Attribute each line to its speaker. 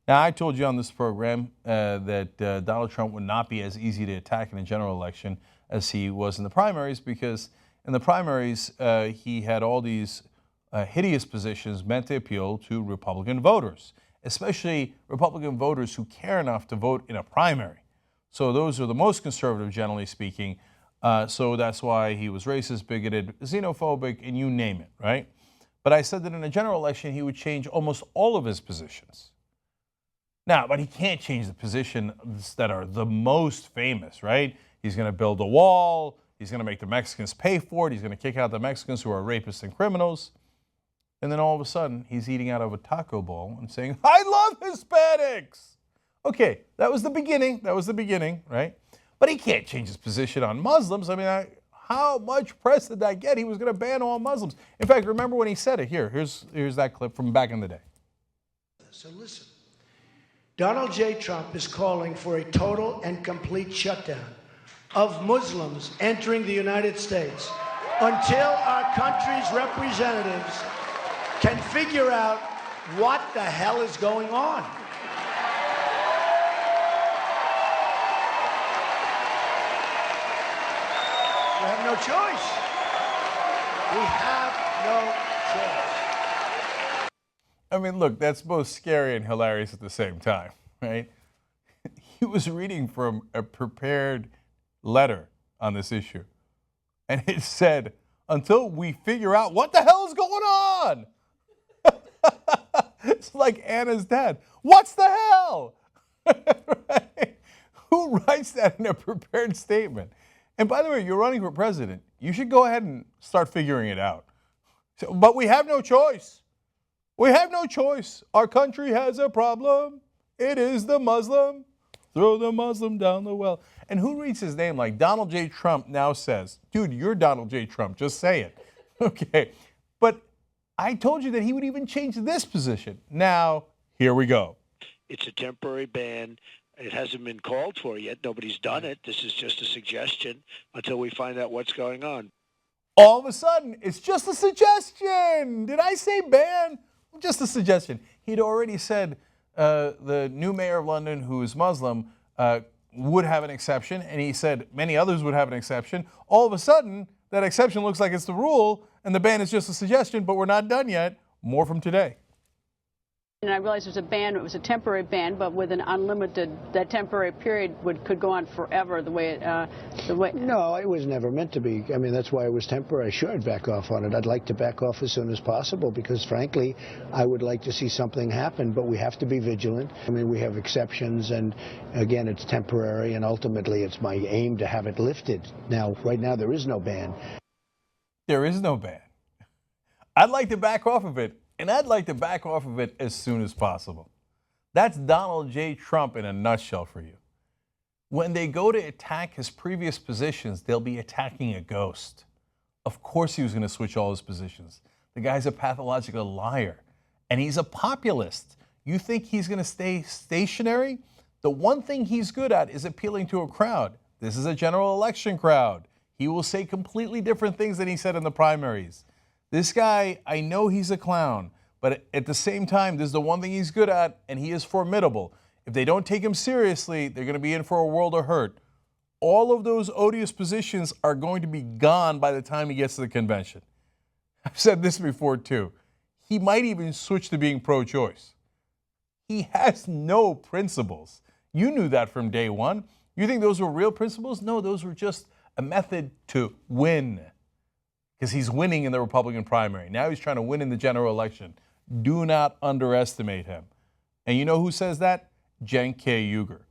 Speaker 1: Now, I told you on this program that Donald Trump would not be as easy to attack in a general election as he was in the primaries, because in the primaries, he had all these hideous positions meant to appeal to Republican voters, especially Republican voters who care enough to vote in a primary. So those are the most conservative, generally speaking. So that's why he was racist, bigoted, xenophobic, and you name it, right? But I said that in a general election, he would change almost all of his positions. Now, but he can't change the positions that are the most famous, right? He's going to build a wall. He's going to make the Mexicans pay for it. He's going to kick out the Mexicans who are rapists and criminals. And then all of a sudden, he's eating out of a taco bowl and saying, I love Hispanics. Okay, that was the beginning. That was the beginning, right? But he can't change his position on Muslims. I mean, how much press did that get? He was going to ban all Muslims. In fact, remember when he said it. Here's that clip from back in the day.
Speaker 2: So listen. Donald J. Trump is calling for a total and complete shutdown of Muslims entering the United States until our country's representatives can figure out what the hell is going on. We have no choice. We have no choice.
Speaker 1: I mean, look, that's both scary and hilarious at the same time, right? He was reading from a prepared letter on this issue. And it said, until we figure out what the hell is going on. It's like Anna's dad. What's the hell? Right? Who writes that in a prepared statement? And by the way, you're running for president. You should go ahead and start figuring it out. But we have no choice. We have no choice. Our country has a problem. It is the Muslim. Throw the Muslim down the well. And who reads his name like Donald J. Trump now says? Dude, you're Donald J. Trump. Just say it. Okay. But I told you that he would even change this position. Now, here we go.
Speaker 3: It's a temporary ban. It hasn't been called for yet. Nobody's done it. This is just a suggestion until we find out what's going on.
Speaker 1: All of a sudden, it's just a suggestion. Did I say ban? Just a suggestion. He'd already said the new mayor of London, who is Muslim, would have an exception, and he said many others would have an exception. All of a sudden, that exception looks like it's the rule, and the ban is just a suggestion, but we're not done yet. More from today.
Speaker 4: And I realized it was a ban. It was a temporary ban, but with an unlimited. That temporary period could go on forever. The way.
Speaker 5: No, it was never meant to be. I mean, that's why it was temporary. Sure, I'd back off on it. I'd like to back off as soon as possible because, frankly, I would like to see something happen. But we have to be vigilant. I mean, we have exceptions, and again, it's temporary, and ultimately, it's my aim to have it lifted. Now, right now, there is no ban.
Speaker 1: There is no ban. I'd like to back off of it. And I'd like to back off of it as soon as possible. That's Donald J. Trump in a nutshell for you. When they go to attack his previous positions, they'll be attacking a ghost. Of course he was going to switch all his positions. The guy's a pathological liar. And he's a populist. You think he's going to stay stationary? The one thing he's good at is appealing to a crowd. This is a general election crowd. He will say completely different things than he said in the primaries. This guy, I know he's a clown, but at the same time, this is the one thing he's good at, and he is formidable. If they don't take him seriously, they're going to be in for a world of hurt. All of those odious positions are going to be gone by the time he gets to the convention. I've said this before, too. He might even switch to being pro-choice. He has no principles. You knew that from day one. You think those were real principles? No, those were just a method to win. Because he's winning in the Republican primary. Now he's trying to win in the general election. Do not underestimate him. And you know who says that? Cenk Uygur.